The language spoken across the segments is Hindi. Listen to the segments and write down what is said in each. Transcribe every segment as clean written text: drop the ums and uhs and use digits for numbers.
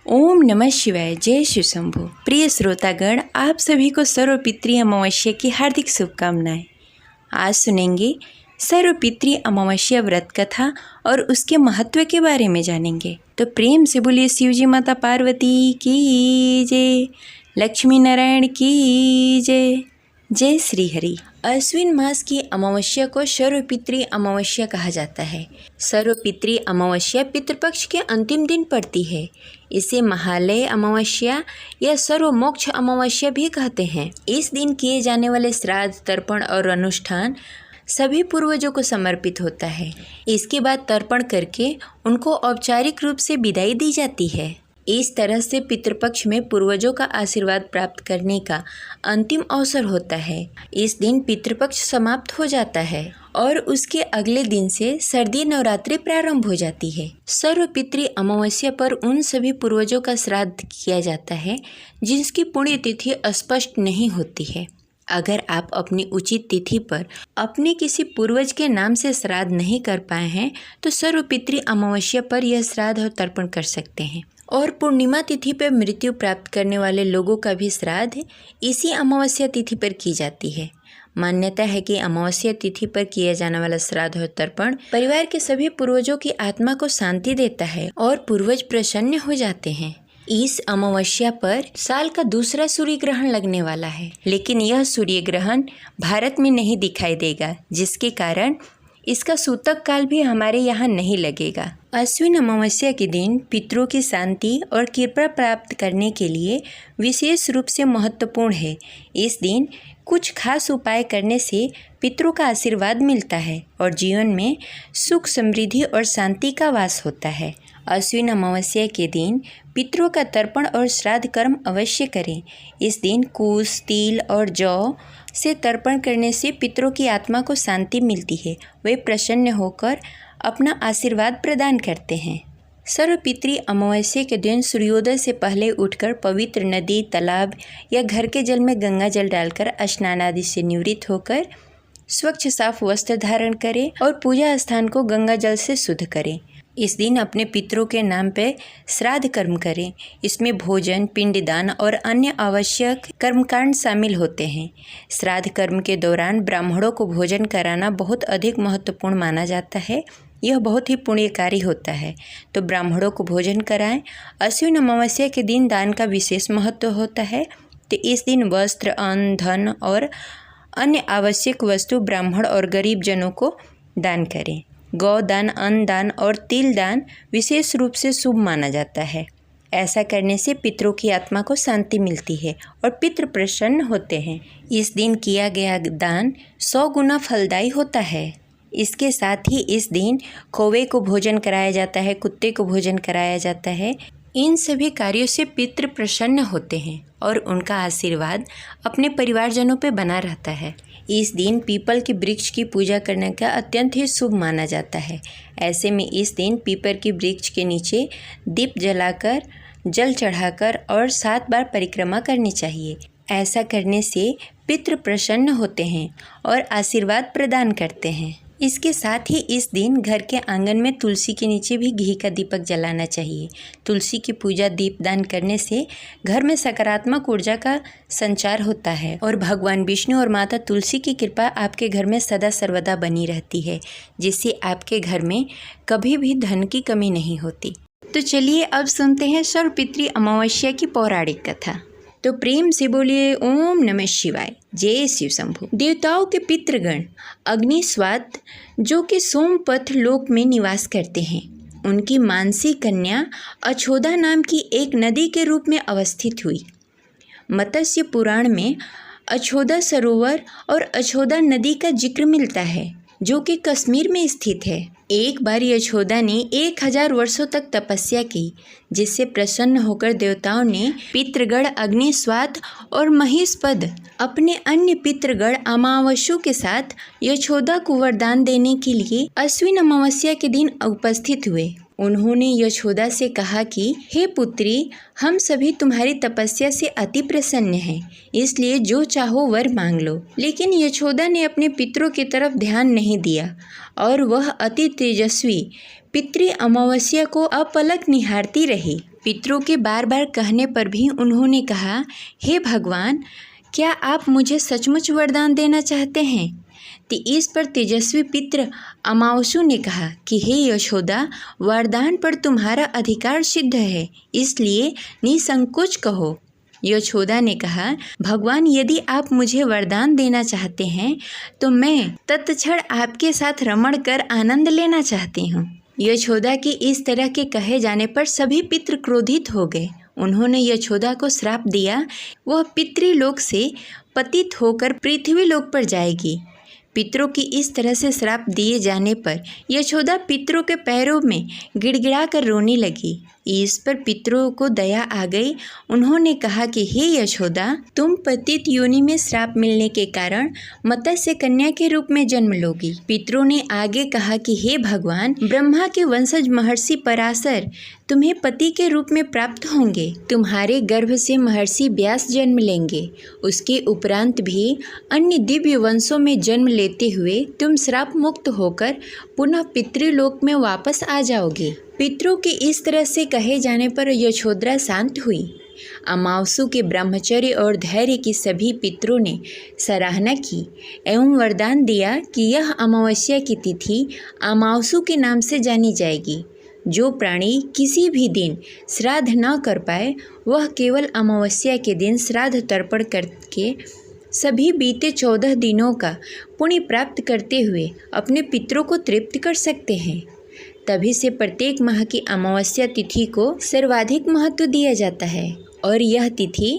ओम नमः शिवाय। जय शिव शंभु। प्रिय श्रोतागण, आप सभी को सर्वपितृ अमावस्या की हार्दिक शुभकामनाएं। आज सुनेंगे सर्वपितृ अमावस्या व्रत कथा और उसके महत्व के बारे में जानेंगे। तो प्रेम से बोलिए शिवजी माता पार्वती की जय, लक्ष्मी नारायण की जय। जय श्री हरि। अश्विन मास की अमावस्या को सर्वपितृ अमावस्या कहा जाता है। सर्वपितृ अमावस्या पितृपक्ष के अंतिम दिन पड़ती है। इसे महालय अमावस्या या सर्वमोक्ष अमावस्या भी कहते हैं। इस दिन किए जाने वाले श्राद्ध, तर्पण और अनुष्ठान सभी पूर्वजों को समर्पित होता है। इसके बाद तर्पण करके उनको औपचारिक रूप से विदाई दी जाती है। इस तरह से पितृपक्ष में पूर्वजों का आशीर्वाद प्राप्त करने का अंतिम अवसर होता है। इस दिन पितृपक्ष समाप्त हो जाता है और उसके अगले दिन से सर्दी नवरात्रि प्रारंभ हो जाती है। सर्वपितृ अमावस्या पर उन सभी पूर्वजों का श्राद्ध किया जाता है जिसकी पुण्यतिथि स्पष्ट नहीं होती है। अगर आप अपनी उचित तिथि पर अपने किसी पूर्वज के नाम से श्राद्ध नहीं कर पाए हैं तो सर्वपितृ अमावस्या पर यह श्राद्ध और तर्पण कर सकते हैं। और पूर्णिमा तिथि पर मृत्यु प्राप्त करने वाले लोगों का भी श्राद्ध इसी अमावस्या तिथि पर की जाती है। मान्यता है कि अमावस्या तिथि पर किया जाने वाला श्राद्ध और तर्पण परिवार के सभी पूर्वजों की आत्मा को शांति देता है और पूर्वज प्रसन्न हो जाते हैं। इस अमावस्या पर साल का दूसरा सूर्य ग्रहण लगने वाला है, लेकिन यह सूर्य ग्रहण भारत में नहीं दिखाई देगा, जिसके कारण इसका सूतक काल भी हमारे यहाँ नहीं लगेगा। अश्विन अमावस्या के दिन पितरों की शांति और कृपा प्राप्त करने के लिए विशेष रूप से महत्वपूर्ण है। इस दिन कुछ खास उपाय करने से पितरों का आशीर्वाद मिलता है और जीवन में सुख, समृद्धि और शांति का वास होता है। अश्विन अमावस्या के दिन पितरों का तर्पण और श्राद्ध कर्म अवश्य करें। इस दिन कुश, तिल और जौ से तर्पण करने से पितरों की आत्मा को शांति मिलती है। वे प्रसन्न होकर अपना आशीर्वाद प्रदान करते हैं। सर्वपितृ अमावस्या के दिन सूर्योदय से पहले उठकर पवित्र नदी, तालाब या घर के जल में गंगा जल डालकर स्नान आदि से निवृत्त होकर स्वच्छ साफ वस्त्र धारण करें और पूजा स्थान को गंगा जल से शुद्ध करें। इस दिन अपने पितरों के नाम पर श्राद्ध कर्म करें। इसमें भोजन, पिंडदान और अन्य आवश्यक कर्मकांड शामिल होते हैं। श्राद्ध कर्म के दौरान ब्राह्मणों को भोजन कराना बहुत अधिक महत्वपूर्ण माना जाता है। यह बहुत ही पुण्यकारी होता है, तो ब्राह्मणों को भोजन कराएं। अश्विन अमावस्या के दिन दान का विशेष महत्व होता है, तो इस दिन वस्त्र, अन्न, धन और अन्य आवश्यक वस्तु ब्राह्मण और गरीब जनों को दान करें। गौदान, अन्न दान और तिल दान विशेष रूप से शुभ माना जाता है। ऐसा करने से पितरों की आत्मा को शांति मिलती है और पितृ प्रसन्न होते हैं। इस दिन किया गया दान 100 गुना फलदायी होता है। इसके साथ ही इस दिन कौवे को भोजन कराया जाता है, कुत्ते को भोजन कराया जाता है। इन सभी कार्यों से पितृ प्रसन्न होते हैं और उनका आशीर्वाद अपने परिवारजनों पर बना रहता है। इस दिन पीपल के वृक्ष की पूजा करने का अत्यंत ही शुभ माना जाता है। ऐसे में इस दिन पीपल के वृक्ष के नीचे दीप जलाकर, जल चढ़ाकर और 7 बार परिक्रमा करनी चाहिए। ऐसा करने से पितृ प्रसन्न होते हैं और आशीर्वाद प्रदान करते हैं। इसके साथ ही इस दिन घर के आंगन में तुलसी के नीचे भी घी का दीपक जलाना चाहिए। तुलसी की पूजा, दीपदान करने से घर में सकारात्मक ऊर्जा का संचार होता है और भगवान विष्णु और माता तुलसी की कृपा आपके घर में सदा सर्वदा बनी रहती है, जिससे आपके घर में कभी भी धन की कमी नहीं होती। तो चलिए अब सुनते हैं सर्वपितृ अमावस्या की पौराणिक कथा। तो प्रेम से बोलिए ओम नमः शिवाय। जय शिव शंभु। देवताओं के पितृगण अग्निस्वात, जो कि सोमपथ लोक में निवास करते हैं, उनकी मानसी कन्या अछोदा नाम की एक नदी के रूप में अवस्थित हुई। मत्स्य पुराण में अछोदा सरोवर और अछोदा नदी का जिक्र मिलता है, जो कि कश्मीर में स्थित है। एक बार यशोदा ने 1000 वर्षों तक तपस्या की, जिससे प्रसन्न होकर देवताओं ने पितृगण अग्निस्वात और महिषपद अपने अन्य पितृगण अमावस्यों के साथ यशोदा को वरदान देने के लिए अश्विन अमावस्या के दिन उपस्थित हुए। उन्होंने यशोदा से कहा कि हे पुत्री, हम सभी तुम्हारी तपस्या से अति प्रसन्न हैं, इसलिए जो चाहो वर मांग लो। लेकिन यशोदा ने अपने पितरों की तरफ ध्यान नहीं दिया और वह अति तेजस्वी पितृ अमावस्या को अपलक निहारती रही। पितरों के बार बार कहने पर भी उन्होंने कहा, हे भगवान, क्या आप मुझे सचमुच वरदान देना चाहते हैं? तो इस पर तेजस्वी पित्र अमावसु ने कहा कि हे यशोदा, वरदान पर तुम्हारा अधिकार सिद्ध है, इसलिए निसंकोच कहो। यशोदा ने कहा, भगवान, यदि आप मुझे वरदान देना चाहते हैं तो मैं तत्क्षण आपके साथ रमण कर आनंद लेना चाहती हूँ। यशोदा की इस तरह के कहे जाने पर सभी पितृ क्रोधित हो गए। उन्होंने यशोदा को श्राप दिया, वह पितृलोक से पतित होकर पृथ्वीलोक पर जाएगी। पितरों की इस तरह से श्राप दिए जाने पर यशोदा पितरों के पैरों में गिड़गिड़ा कर रोने लगी। इस पर पितरों को दया आ गई। उन्होंने कहा कि हे यशोदा, तुम पतित योनि में श्राप मिलने के कारण मत्स्य कन्या के रूप में जन्म लोगी। पितरों ने आगे कहा कि हे भगवान, ब्रह्मा के वंशज महर्षि पराशर तुम्हें पति के रूप में प्राप्त होंगे। तुम्हारे गर्भ से महर्षि व्यास जन्म लेंगे। उसके उपरांत भी अन्य दिव्य वंशों में जन्म लेते हुए तुम श्राप मुक्त होकर पुनः पितृलोक में वापस आ जाओगे। पितरों के इस तरह से कहे जाने पर यशोदा शांत हुई। अमावसु के ब्रह्मचर्य और धैर्य की सभी पितरों ने सराहना की एवं वरदान दिया कि यह अमावस्या की तिथि अमावसु के नाम से जानी जाएगी। जो प्राणी किसी भी दिन श्राद्ध न कर पाए, वह केवल अमावस्या के दिन श्राद्ध तर्पण करके सभी बीते 14 दिनों का पुण्य प्राप्त करते हुए अपने पितरों को तृप्त कर सकते हैं। तभी से प्रत्येक माह की अमावस्या तिथि को सर्वाधिक महत्व दिया जाता है और यह तिथि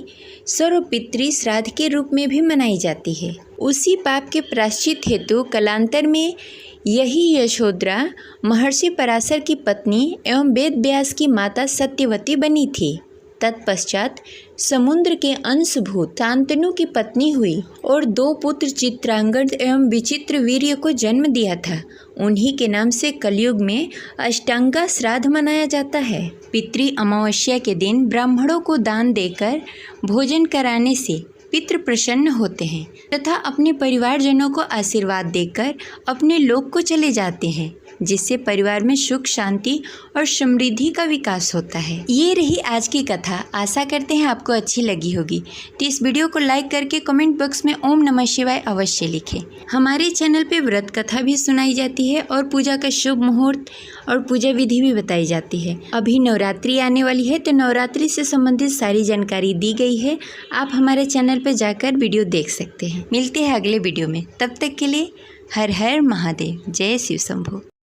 सर्वपितृ श्राद्ध के रूप में भी मनाई जाती है। उसी पाप के प्रायश्चित हेतु कालांतर में यही यशोदा महर्षि पराशर की पत्नी एवं वेद व्यास की माता सत्यवती बनी थी। तत्पश्चात समुद्र के अंशभूत शांतनु की पत्नी हुई और 2 पुत्र चित्रांगद एवं विचित्र वीर्य को जन्म दिया था। उन्हीं के नाम से कलयुग में अष्टांगा श्राद्ध मनाया जाता है। पितृ अमावस्या के दिन ब्राह्मणों को दान देकर भोजन कराने से पितृ प्रसन्न होते हैं तथा अपने परिवारजनों को आशीर्वाद देकर अपने लोक को चले जाते हैं, जिससे परिवार में सुख, शांति और समृद्धि का विकास होता है। ये रही आज की कथा। आशा करते हैं आपको अच्छी लगी होगी। तो इस वीडियो को लाइक करके कमेंट बॉक्स में ओम नमः शिवाय अवश्य लिखें। हमारे चैनल पे व्रत कथा भी सुनाई जाती है और पूजा का शुभ मुहूर्त और पूजा विधि भी बताई जाती है। अभी नवरात्रि आने वाली है, तो नवरात्रि से संबंधित सारी जानकारी दी गई है। आप हमारे चैनल पर जाकर वीडियो देख सकते हैं। मिलते हैं अगले वीडियो में। तब तक के लिए हर हर महादेव। जय शिव शंभू।